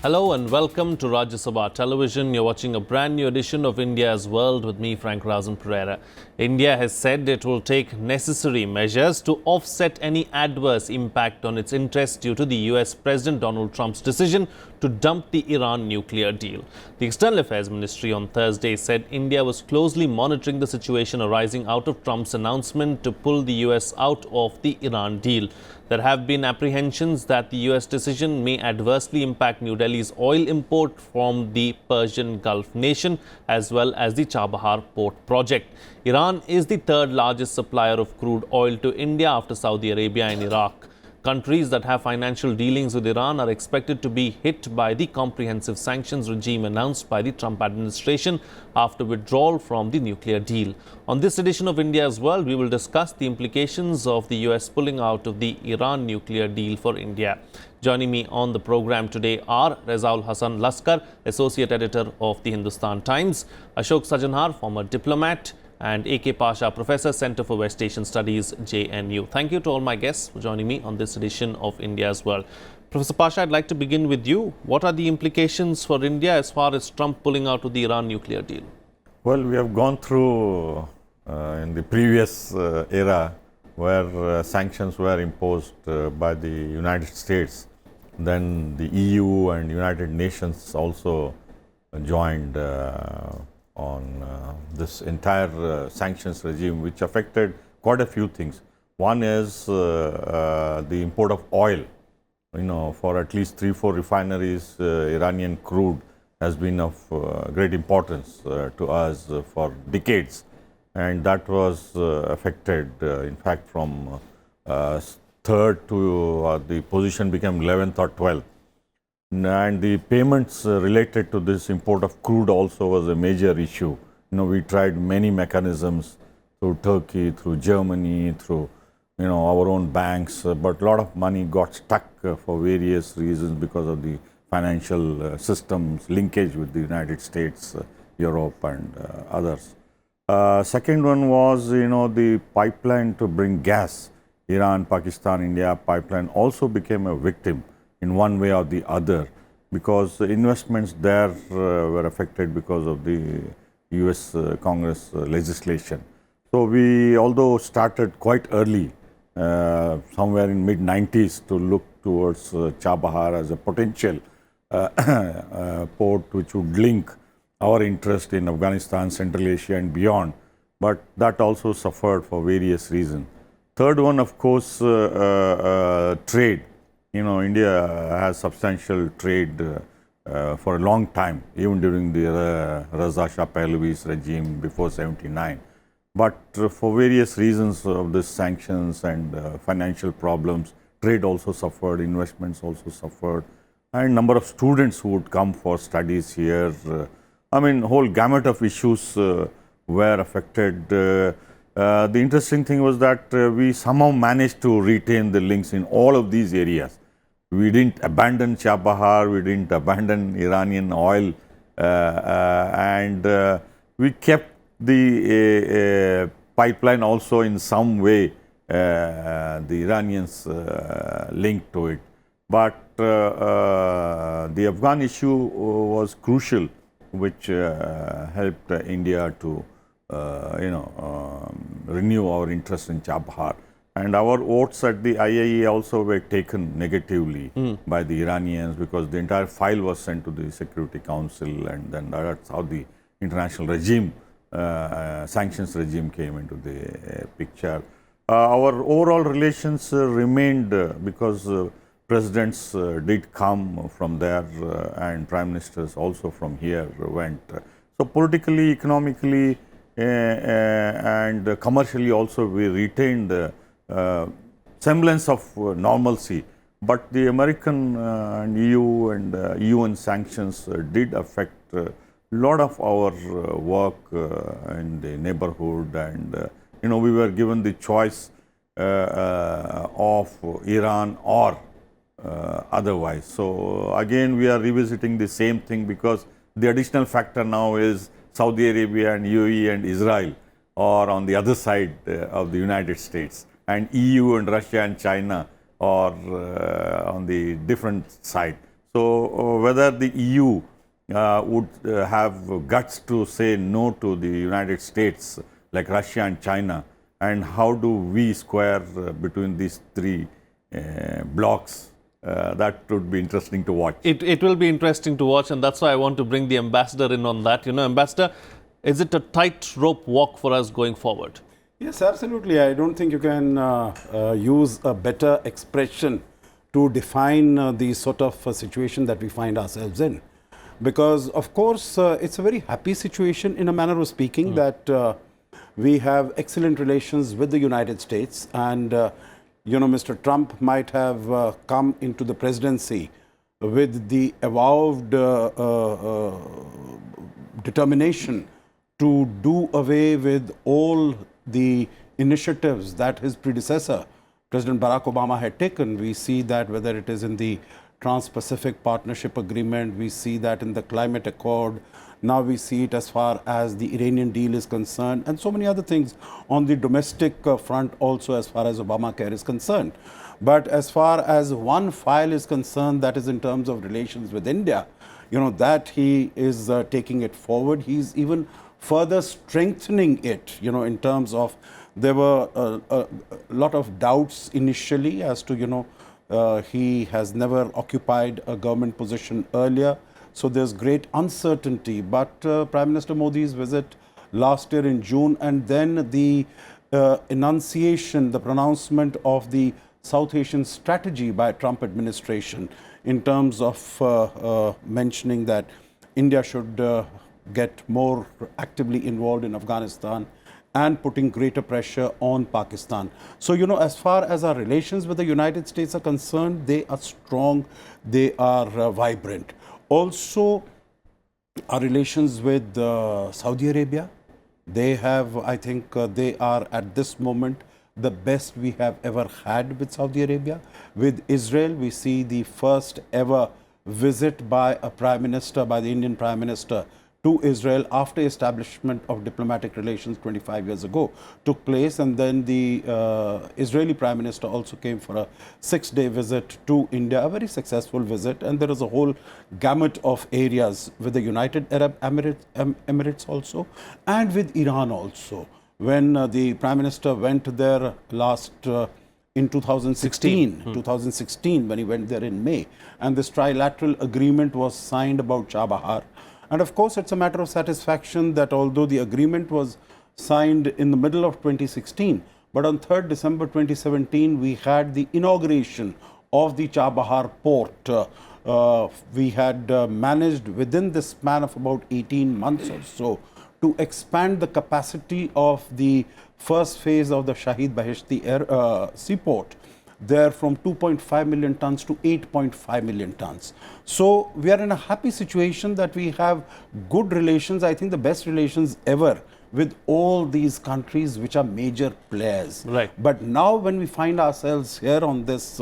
Hello and welcome to Rajya Sabha Television. You're watching a brand new edition of India's World with me, Rausan Pereira. India has said it will take necessary measures to offset any adverse impact on its interests due to the US President Donald Trump's decision to dump the Iran nuclear deal. The External Affairs Ministry on Thursday said India was closely monitoring the situation arising out of Trump's announcement to pull the US out of the Iran deal. There have been apprehensions that the US decision may adversely impact New Delhi's oil import from the Persian Gulf nation as well as the Chabahar port project. Iran is the third largest supplier of crude oil to India after Saudi Arabia and Iraq. Countries that have financial dealings with Iran are expected to be hit by the comprehensive sanctions regime announced by the Trump administration after withdrawal from the nuclear deal. On this edition of India's World, we will discuss the implications of the US pulling out of the Iran nuclear deal for India. Joining me on the program today are Rezaul Hasan Laskar, Associate Editor of the Hindustan Times, Ashok Sajjanhar, former diplomat, and A.K. Pasha, Professor, Center for West Asian Studies, JNU. Thank you to all my guests for joining me on this edition of India's World. Professor Pasha, I'd like to begin with you. What are the implications for India as far as Trump pulling out of the Iran nuclear deal? Well, we have gone through in the previous era where sanctions were imposed by the United States. Then the EU and United Nations also joined on this entire sanctions regime, which affected quite a few things. One is the import of oil. For at least 3-4 refineries, Iranian crude has been of great importance to us for decades, and that was affected. In fact, from third to the position became 11th or 12th. And the payments related to this import of crude also was a major issue. We tried many mechanisms through Turkey, through Germany, through our own banks, but a lot of money got stuck for various reasons because of the financial systems linkage with the United States, Europe, and others. Second one was the pipeline to bring gas. Iran, Pakistan, India pipeline also became a victim in one way or the other, because investments there were affected because of the US Congress legislation. So we, although started quite early, somewhere in mid-90s, to look towards Chabahar as a potential port which would link our interest in Afghanistan, Central Asia and beyond, but that also suffered for various reasons. Third one, of course, trade. India has substantial trade for a long time, even during the Reza Shah Pahlavi's regime before '79. But for various reasons of the sanctions and financial problems, trade also suffered, investments also suffered, and number of students who would come for studies here. Whole gamut of issues were affected. The interesting thing was that we somehow managed to retain the links in all of these areas. We didn't abandon Chabahar, we didn't abandon Iranian oil, and we kept the pipeline also in some way, the Iranians linked to it. But the Afghan issue was crucial, which helped India to renew our interest in Chabahar. And our votes at the IAEA also were taken negatively by the Iranians, because the entire file was sent to the Security Council, and then that's how the international regime, sanctions regime came into the picture. Our overall relations remained because presidents did come from there and prime ministers also from here went. So politically, economically, and commercially also we retained semblance of normalcy, but the American and EU and UN sanctions did affect a lot of our work in the neighborhood, and we were given the choice of Iran or otherwise. So again we are revisiting the same thing, because the additional factor now is Saudi Arabia and UAE and Israel are on the other side of the United States, and EU and Russia and China are on the different side. So whether the EU would have guts to say no to the United States, like Russia and China, and how do we square between these three blocks? That would be interesting to watch. It will be interesting to watch, and that's why I want to bring the ambassador in on that. Ambassador, is it a tightrope walk for us going forward? Yes, absolutely. I don't think you can use a better expression to define the sort of situation that we find ourselves in. Because, of course, it's a very happy situation in a manner of speaking that we have excellent relations with the United States, and Mr. Trump might have come into the presidency with the avowed determination to do away with all the initiatives that his predecessor, President Barack Obama, had taken. We see that whether it is in the Trans-Pacific Partnership Agreement, we see that in the Climate Accord, now we see it as far as the Iranian deal is concerned, and so many other things on the domestic front also as far as Obamacare is concerned. But as far as one file is concerned, that is in terms of relations with India, that he is taking it forward. He's even further strengthening it, in terms of, there were a lot of doubts initially as to, he has never occupied a government position earlier. So there's great uncertainty. But Prime Minister Modi's visit last year in June, and then the enunciation, the pronouncement of the South Asian strategy by Trump administration in terms of mentioning that India should get more actively involved in Afghanistan and putting greater pressure on Pakistan. So, as far as our relations with the United States are concerned, they are strong, they are vibrant. Also, our relations with Saudi Arabia, they have, I think, they are at this moment the best we have ever had with Saudi Arabia. With Israel, we see the first ever visit by a Prime Minister, by the Indian Prime Minister, to Israel after establishment of diplomatic relations 25 years ago took place, and then the Israeli Prime Minister also came for a 6-day visit to India, a very successful visit, and there is a whole gamut of areas with the United Arab Emirates also, and with Iran also. When the Prime Minister went there last in 2016, when he went there in May, and this trilateral agreement was signed about Chabahar. And of course, it's a matter of satisfaction that although the agreement was signed in the middle of 2016, but on 3rd December 2017, we had the inauguration of the Chabahar port. We had managed within the span of about 18 months or so to expand the capacity of the first phase of the Shahid Bahishti seaport there from 2.5 million tons to 8.5 million tons. So we are in a happy situation that we have good relations, I think the best relations ever, with all these countries which are major players. Right. But now when we find ourselves here on this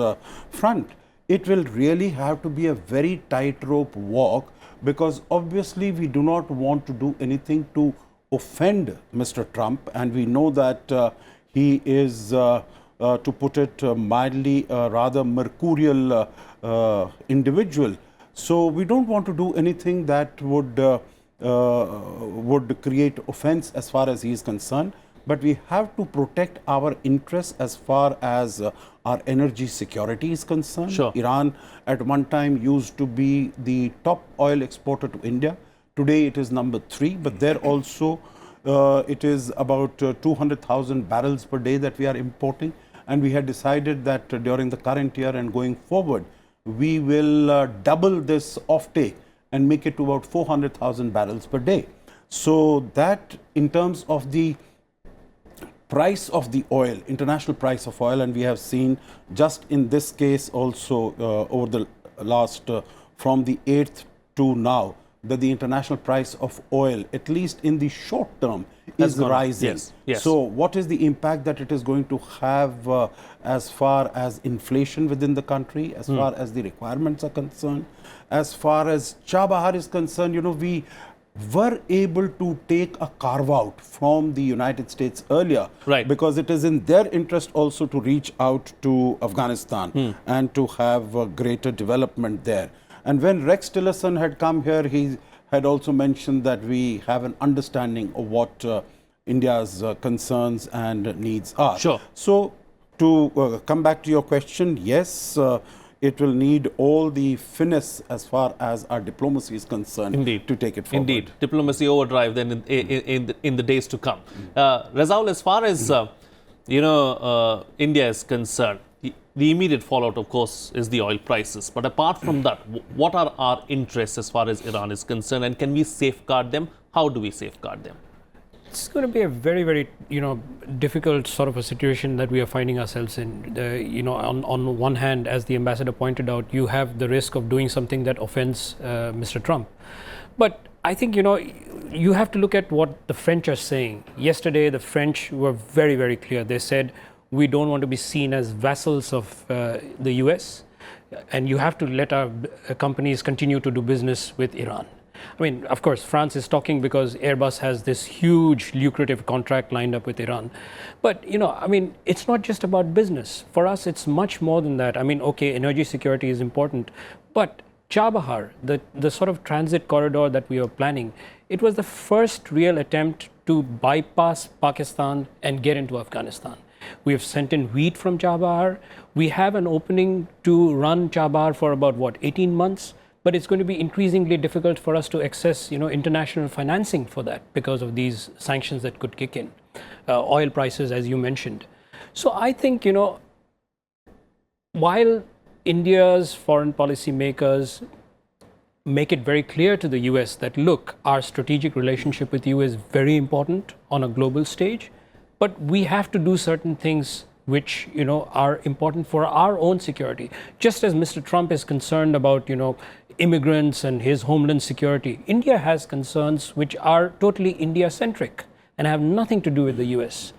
front, it will really have to be a very tightrope walk, because obviously we do not want to do anything to offend Mr. Trump, and we know that he is to put it mildly, a rather mercurial individual. So we don't want to do anything that would create offense as far as he is concerned, but we have to protect our interests as far as our energy security is concerned. Sure. Iran at one time used to be the top oil exporter to India. Today it is number 3, but there also it is about 200,000 barrels per day that we are importing. And we had decided that during the current year and going forward, we will double this offtake and make it to about 400,000 barrels per day. So that in terms of the price of the oil, international price of oil, and we have seen just in this case also over the last, from the 8th to now, that the international price of oil, at least in the short term, is rising. Yes, yes. So what is the impact that it is going to have as far as inflation within the country, as far as the requirements are concerned, as far as Chabahar is concerned? We were able to take a carve out from the United States earlier, right, because it is in their interest also to reach out to Afghanistan and to have greater development there. And when Rex Tillerson had come here, he had also mentioned that we have an understanding of what India's concerns and needs are. Sure. So, to come back to your question, yes, it will need all the finesse as far as our diplomacy is concerned. Indeed. To take it forward. Indeed. Diplomacy overdrive then in the days to come. Rezaul, as far as India is concerned, the immediate fallout, of course, is the oil prices. But apart from that, what are our interests as far as Iran is concerned, and can we safeguard them? How do we safeguard them? It's going to be a very, very, difficult sort of a situation that we are finding ourselves in. On one hand, as the ambassador pointed out, you have the risk of doing something that offends Mr. Trump. But I think, you have to look at what the French are saying. Yesterday, the French were very, very clear. They said, we don't want to be seen as vassals of the US, and you have to let our companies continue to do business with Iran. I mean, of course, France is talking because Airbus has this huge lucrative contract lined up with Iran. But, it's not just about business. For us, it's much more than that. I mean, okay, energy security is important, but Chabahar, the sort of transit corridor that we are planning, it was the first real attempt to bypass Pakistan and get into Afghanistan. We have sent in wheat from Chabahar. We have an opening to run Chabahar for about, 18 months? But it's going to be increasingly difficult for us to access, international financing for that because of these sanctions that could kick in. Oil prices, as you mentioned. So I think, while India's foreign policy makers make it very clear to the US that, look, our strategic relationship with you is very important on a global stage, but we have to do certain things which, are important for our own security. Just as Mr. Trump is concerned about, immigrants and his homeland security, India has concerns which are totally India-centric and have nothing to do with the US.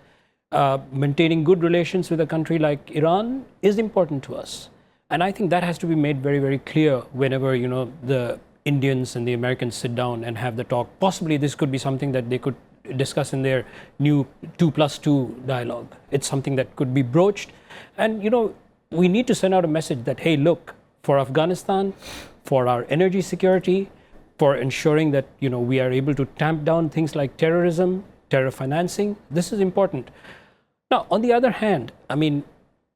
Maintaining good relations with a country like Iran is important to us. And I think that has to be made very, very clear whenever, the Indians and the Americans sit down and have the talk. Possibly this could be something that they could discuss in their new 2+2 dialogue. It's something that could be broached. And, we need to send out a message that, hey, look, for Afghanistan, for our energy security, for ensuring that, we are able to tamp down things like terrorism, terror financing, this is important. Now, on the other hand, I mean,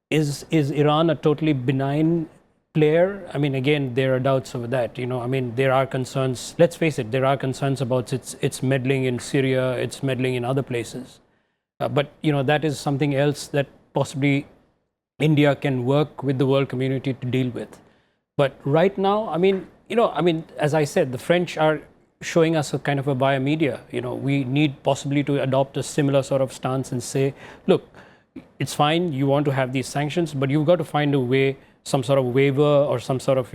is Iran a totally benign player? I mean, again, there are doubts over that. There are concerns. Let's face it, there are concerns about its meddling in Syria, its meddling in other places. But that is something else that possibly India can work with the world community to deal with. But right now, as I said, the French are showing us a kind of a via media. We need possibly to adopt a similar sort of stance and say, look, it's fine, you want to have these sanctions, but you've got to find a way, some sort of waiver or some sort of,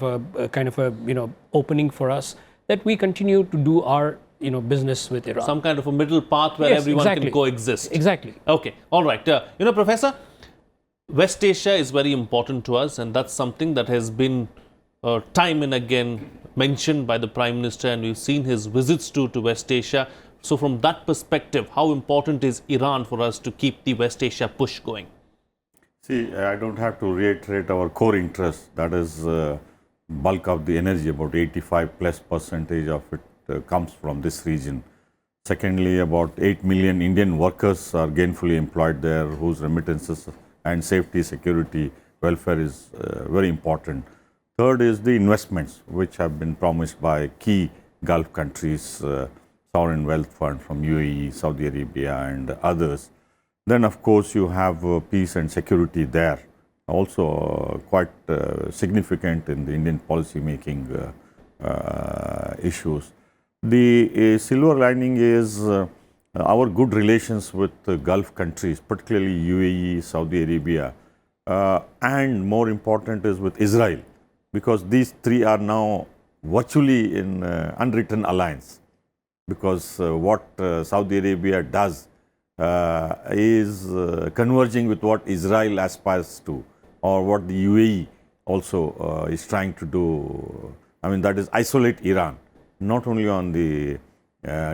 a kind of a, opening for us that we continue to do our, business with Iran. Some kind of a middle path where everyone can coexist. Exactly. Okay. All right. Professor, West Asia is very important to us, and that's something that has been time and again mentioned by the Prime Minister, and we've seen his visits to West Asia. So from that perspective, how important is Iran for us to keep the West Asia push going? See, I don't have to reiterate our core interest. That is bulk of the energy, about 85+% of it comes from this region. Secondly, about 8 million Indian workers are gainfully employed there, whose remittances and safety, security, welfare is very important. Third is the investments which have been promised by key Gulf countries, sovereign wealth fund from UAE, Saudi Arabia and others. Then of course you have peace and security there, also quite significant in the Indian policy making issues. The silver lining is our good relations with the Gulf countries, particularly UAE, Saudi Arabia, and more important is with Israel, because these three are now virtually in unwritten alliance, because what Saudi Arabia does is converging with what Israel aspires to, or what the UAE also is trying to do. I mean, that is isolate Iran, not only on the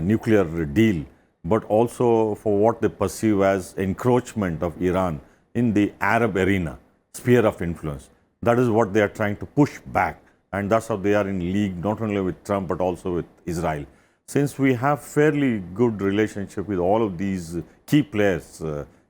nuclear deal, but also for what they perceive as encroachment of Iran in the Arab arena, sphere of influence. That is what they are trying to push back, and that's how they are in league not only with Trump but also with Israel. Since we have fairly good relationship with all of these key players,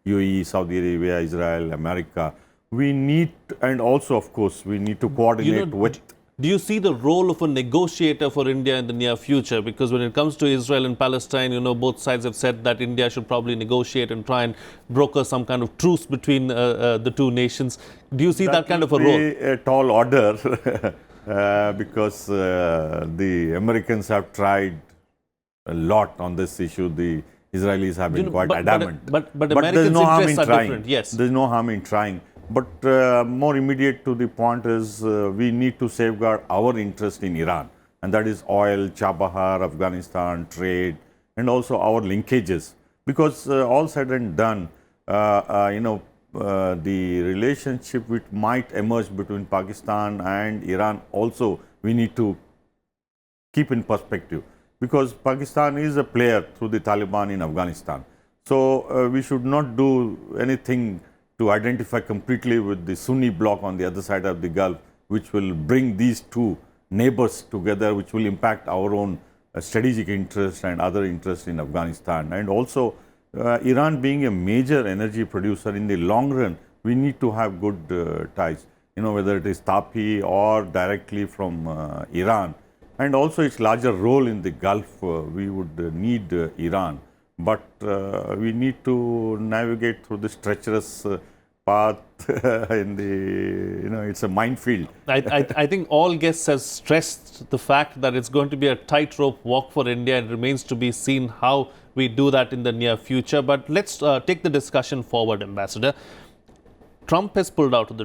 UAE, Saudi Arabia, Israel, America, we need, and also of course we need to coordinate with. Do you see the role of a negotiator for India in the near future? Because when it comes to Israel and Palestine, both sides have said that India should probably negotiate and try and broker some kind of truce between the two nations. Do you see that kind of a role? A tall order because the Americans have tried a lot on this issue. The Israelis have been quite adamant. But Americans' interests are different, yes. There's no harm in trying. But more immediate to the point is we need to safeguard our interest in Iran, and that is oil, Chabahar, Afghanistan, trade, and also our linkages. Because all said and done, the relationship which might emerge between Pakistan and Iran also we need to keep in perspective. Because Pakistan is a player through the Taliban in Afghanistan. So we should not do anything to identify completely with the Sunni bloc on the other side of the Gulf, which will bring these two neighbors together, which will impact our own strategic interests and other interests in Afghanistan. And also, Iran being a major energy producer in the long run, we need to have good ties, whether it is TAPI or directly from Iran. And also its larger role in the Gulf, we would need Iran. But we need to navigate through this treacherous path in the, it's a minefield. I think all guests have stressed the fact that it's going to be a tightrope walk for India, and remains to be seen how we do that in the near future. But let's take the discussion forward, Ambassador. Trump has pulled out of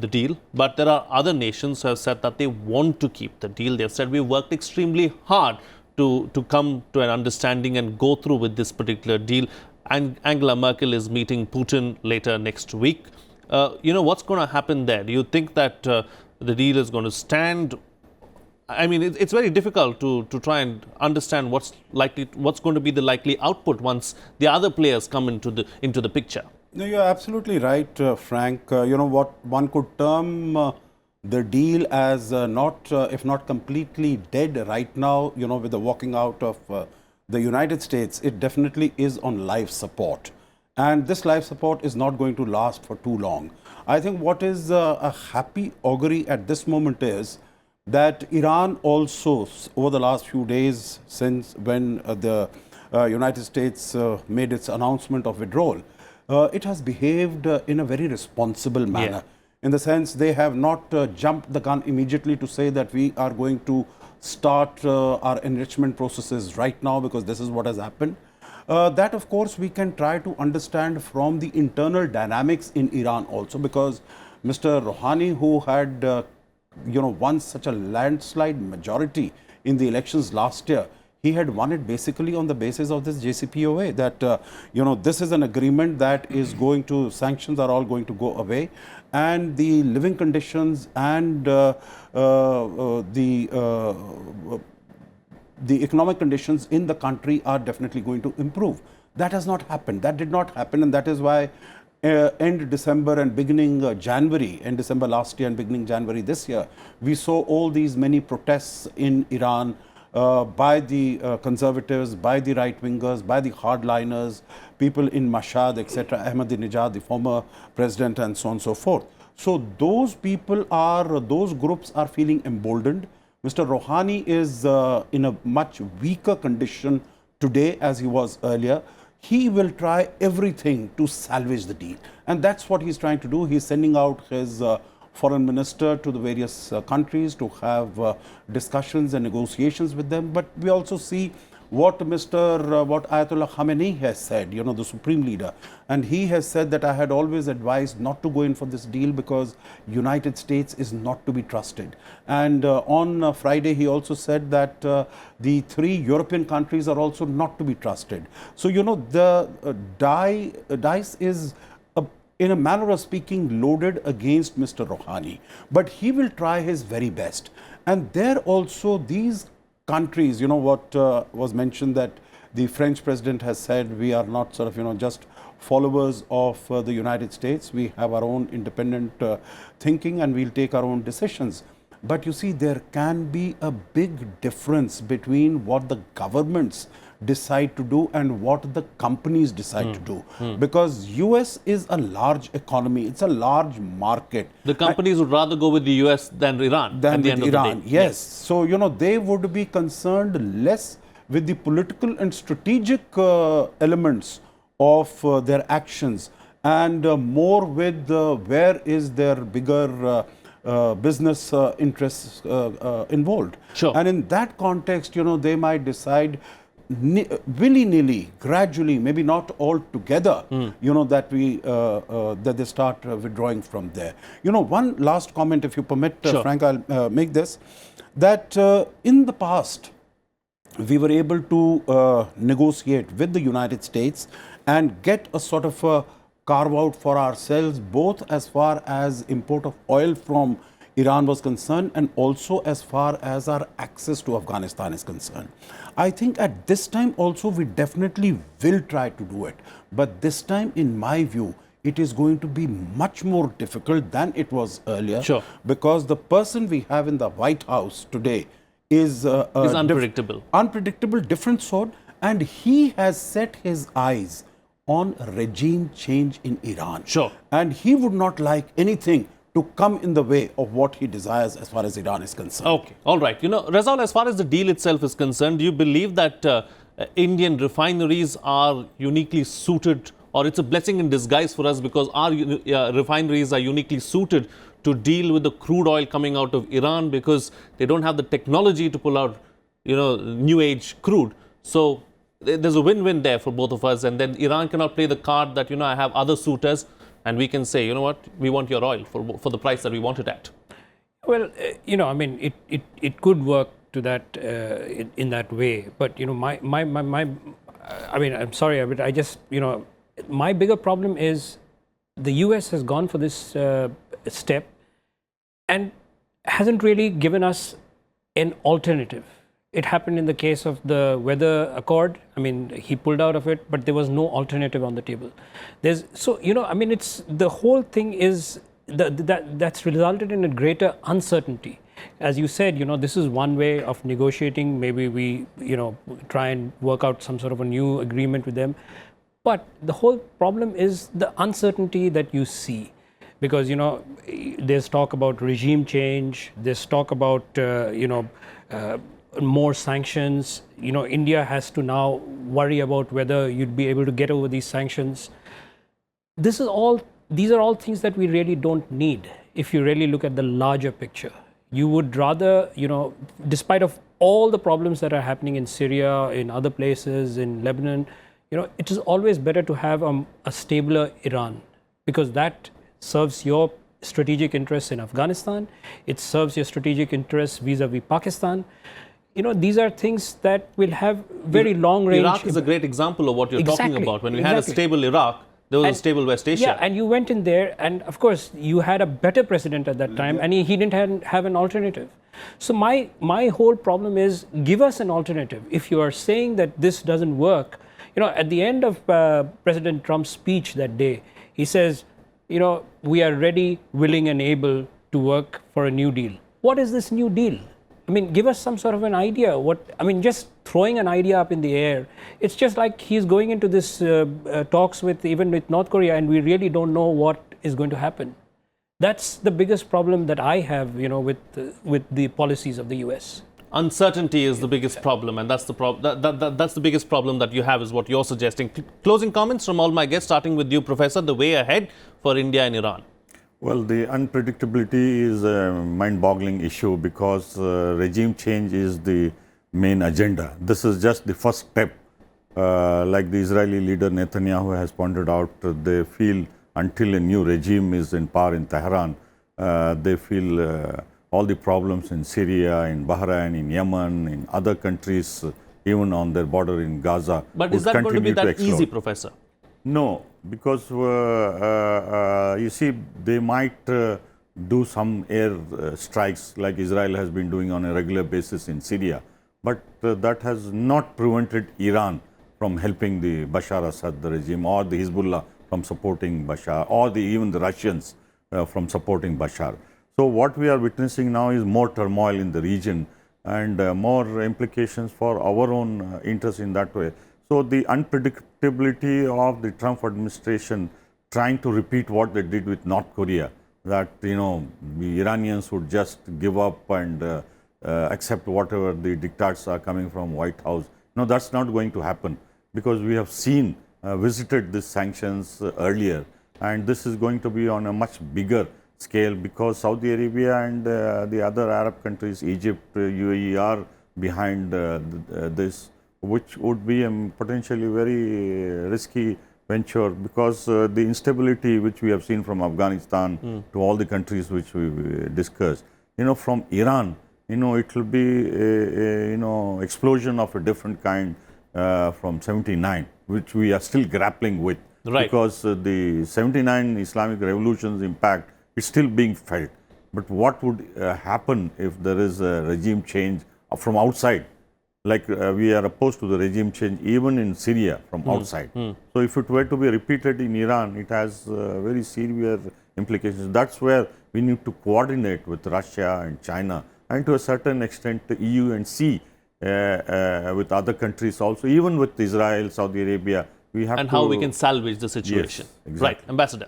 the deal, but there are other nations who have said that they want to keep the deal. They've said we worked extremely hard to come to an understanding and go through with this particular deal. And Angela Merkel is meeting Putin later next week. What's going to happen there? Do you think that the deal is going to stand? I mean, it's very difficult to try and understand what's going to be the likely output once the other players come into the picture. No, you're absolutely right, Frank. What one could term the deal as if not completely dead right now, with the walking out of the United States, it definitely is on life support. And this life support is not going to last for too long. I think what is a happy augury at this moment is that Iran also, over the last few days since when the United States made its announcement of withdrawal, it has behaved in a very responsible manner. Yeah. In the sense they have not jumped the gun immediately to say that we are going to start our enrichment processes right now because this is what has happened. That of course we can try to understand from the internal dynamics in Iran also, because Mr. Rouhani, who had won such a landslide majority in the elections last year, he had won it basically on the basis of this JCPOA, that, this is an agreement that is going to, sanctions are all going to go away, and the living conditions and the economic conditions in the country are definitely going to improve. That has not happened. That did not happen, and that is why end December and beginning January, end December last year and beginning January this year, we saw all these many protests in Iran, by the conservatives, by the right-wingers, by the hardliners, people in Mashhad, etc., Ahmadinejad, the former president, and so on and so forth. So those groups are feeling emboldened. Mr. Rouhani is in a much weaker condition today as he was earlier. He will try everything to salvage the deal. And that's what he's trying to do. He's sending out his foreign minister to the various countries to have discussions and negotiations with them. But we also see what Ayatollah Khamenei has said, the supreme leader. And he has said that I had always advised not to go in for this deal because United States is not to be trusted. And on Friday, he also said that the 3 European countries are also not to be trusted. So, the dice is, in a manner of speaking, loaded against Mr. Rouhani. But he will try his very best. And there also, these countries, what was mentioned, that The French president has said we are not sort of, just followers of the United States. We have our own independent thinking and we'll take our own decisions. But you see, there can be a big difference between what the governments decide to do and what the companies decide to do. Because US is a large economy, it's a large market. The companies would rather go with the US than Iran at Than the with end Iran, of the day. yes. So, they would be concerned less with the political and strategic elements of their actions and more with where is their bigger business interests involved. Sure. And in that context, they might decide willy-nilly, gradually, maybe not all together, that they start withdrawing from there. One last comment, if you permit, Sure. Frank, I'll make this, that in the past, we were able to negotiate with the United States and get a sort of a carve out for ourselves, both as far as import of oil from Iran was concerned and also as far as our access to Afghanistan is concerned. I think at this time also we definitely will try to do it. But this time, in my view, it is going to be much more difficult than it was earlier. Sure. Because the person we have in the White House today is unpredictable. Unpredictable, different sort. And he has set his eyes on regime change in Iran. Sure. And he would not like anything to come in the way of what he desires as far as Iran is concerned. Okay, all right. Rezaul, as far as the deal itself is concerned, do you believe that Indian refineries are uniquely suited, or it's a blessing in disguise for us because our refineries are uniquely suited to deal with the crude oil coming out of Iran because they don't have the technology to pull out, new age crude. So there's a win-win there for both of us, and then Iran cannot play the card that, I have other suitors, and we can say, what, we want your oil for the price that we want it at. Well, it could work to that in that way. But I'm sorry, but I just my bigger problem is the US has gone for this step and hasn't really given us an alternative. It happened in the case of the weather accord. He pulled out of it, but there was no alternative on the table. It's the whole thing is that's resulted in a greater uncertainty. As you said, this is one way of negotiating. Maybe we, try and work out some sort of a new agreement with them. But the whole problem is the uncertainty that you see. Because, there's talk about regime change, there's talk about, more sanctions. India has to now worry about whether you'd be able to get over these sanctions. These are all things that we really don't need if you really look at the larger picture. You would rather, despite of all the problems that are happening in Syria, in other places, in Lebanon, it is always better to have a stabler Iran, because that serves your strategic interests in Afghanistan. It serves your strategic interests vis-a-vis Pakistan. These are things that will have very long range. Iraq is a great example of what you're talking about. When we had a stable Iraq, there was a stable West Asia. Yeah, and you went in there, and of course, you had a better president at that time, and he didn't have an alternative. So my whole problem is, give us an alternative. If you are saying that this doesn't work, at the end of President Trump's speech that day, he says, we are ready, willing, and able to work for a new deal. What is this new deal? Give us some sort of an idea. Just throwing an idea up in the air. It's just like he's going into this talks with North Korea, and we really don't know what is going to happen. That's the biggest problem that I have, with the policies of the US. Uncertainty is the biggest problem, and that's the that's the biggest problem that you have, is what you're suggesting. Closing comments from all my guests, starting with you, Professor. The way ahead for India and Iran. Well, the unpredictability is a mind-boggling issue because regime change is the main agenda. This is just the first step. Like the Israeli leader Netanyahu has pointed out, they feel until a new regime is in power in Tehran, they feel all the problems in Syria, in Bahrain, in Yemen, in other countries, even on their border in Gaza. But is that going to be that easy, Professor? No, because you see, they might do some air strikes like Israel has been doing on a regular basis in Syria, but that has not prevented Iran from helping the Bashar Assad the regime, or the Hezbollah from supporting Bashar, or even the Russians from supporting Bashar. So what we are witnessing now is more turmoil in the region and more implications for our own interests in that way. So the unpredictability of the Trump administration trying to repeat what they did with North Korea, that the Iranians would just give up and accept whatever the diktats are coming from White House. No, that's not going to happen, because we have seen, visited these sanctions earlier, and this is going to be on a much bigger scale, because Saudi Arabia and the other Arab countries, Egypt, UAE, are behind this, which would be a potentially very risky venture, because the instability which we have seen from Afghanistan to all the countries which we discussed, from Iran, it will be a explosion of a different kind from 79, which we are still grappling with, because the 79 Islamic revolution's impact is still being felt. But what would happen if there is a regime change from outside? Like we are opposed to the regime change even in Syria from outside. So if it were to be repeated in Iran, it has very severe implications. That's where we need to coordinate with Russia and China, and to a certain extent the EU and C with other countries also, even with Israel, Saudi Arabia. We have and how we can salvage the situation. Yes, exactly. Right, Ambassador.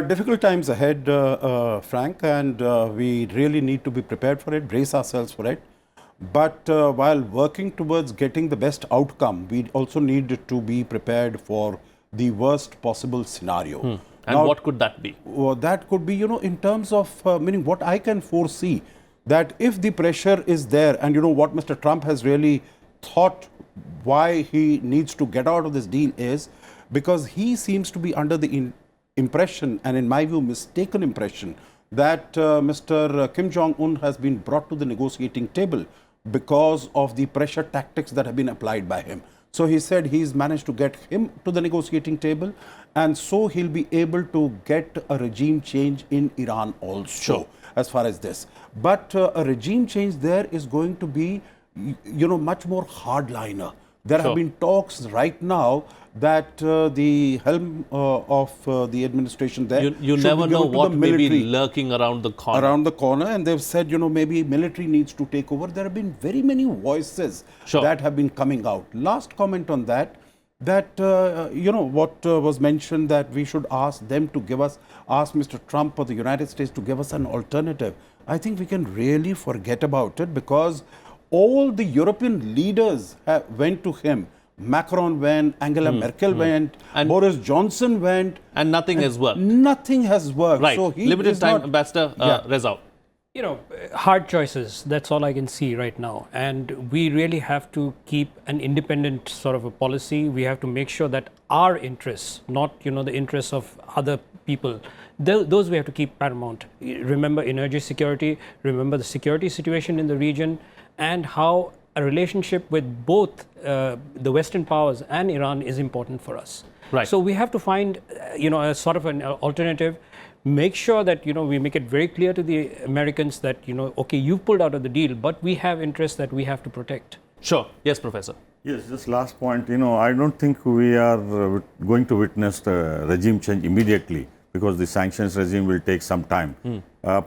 Difficult times ahead, Frank, and we really need to be prepared for it, brace ourselves for it. But while working towards getting the best outcome, we also need to be prepared for the worst possible scenario. And now, what could that be? Well, that could be, in terms of, meaning what I can foresee, that if the pressure is there, and what Mr. Trump has really thought why he needs to get out of this deal is because he seems to be under the impression, and in my view, mistaken impression, that Mr. Kim Jong-un has been brought to the negotiating table because of the pressure tactics that have been applied by him. So he said he's managed to get him to the negotiating table, and so he'll be able to get a regime change in Iran also, as far as this. But a regime change there is going to be, much more hardliner. There have been talks right now that the helm of the administration there you never know what may be lurking around the corner. And they've said, maybe military needs to take over. There have been very many voices that have been coming out. Last comment on that, what was mentioned, that we should ask them to ask Mr. Trump or the United States to give us an alternative. I think we can really forget about it, because all the European leaders went to him. Macron went, Angela Merkel went, and Boris Johnson went. And nothing has worked. Nothing has worked. Right. So limited time, Ambassador. Rezaul. Hard choices, that's all I can see right now. And we really have to keep an independent sort of a policy. We have to make sure that our interests, not, the interests of other people, those we have to keep paramount. Remember energy security, remember the security situation in the region, and how a relationship with both the Western powers and Iran is important for us. Right. So we have to find, a sort of an alternative. Make sure that, we make it very clear to the Americans that, okay, you've pulled out of the deal, but we have interests that we have to protect. Sure. Yes, Professor. Yes, this last point, I don't think we are going to witness the regime change immediately, because the sanctions regime will take some time.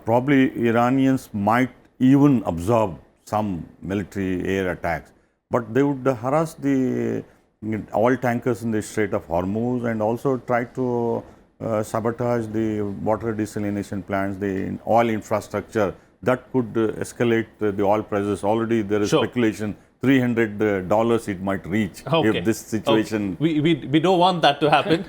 Probably Iranians might even absorb some military air attacks, but they would harass the oil tankers in the Strait of Hormuz, and also try to sabotage the water desalination plants, the oil infrastructure. That could escalate the oil prices. Already there is speculation $300 it might reach if this situation... We don't want that to happen.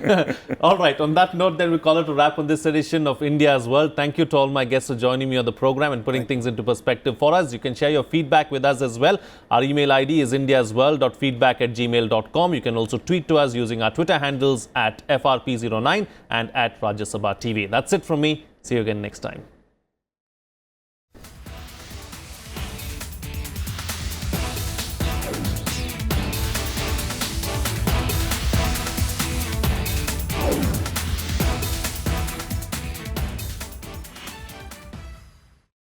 All right, on that note, then we call it a wrap on this edition of India's World. Thank you to all my guests for joining me on the program and putting things into perspective for us. You can share your feedback with us as well. Our email ID is indiasworld.feedback@gmail.com. You can also tweet to us using our Twitter handles @FRP09 and @Rajya Sabha TV. That's it from me. See you again next time.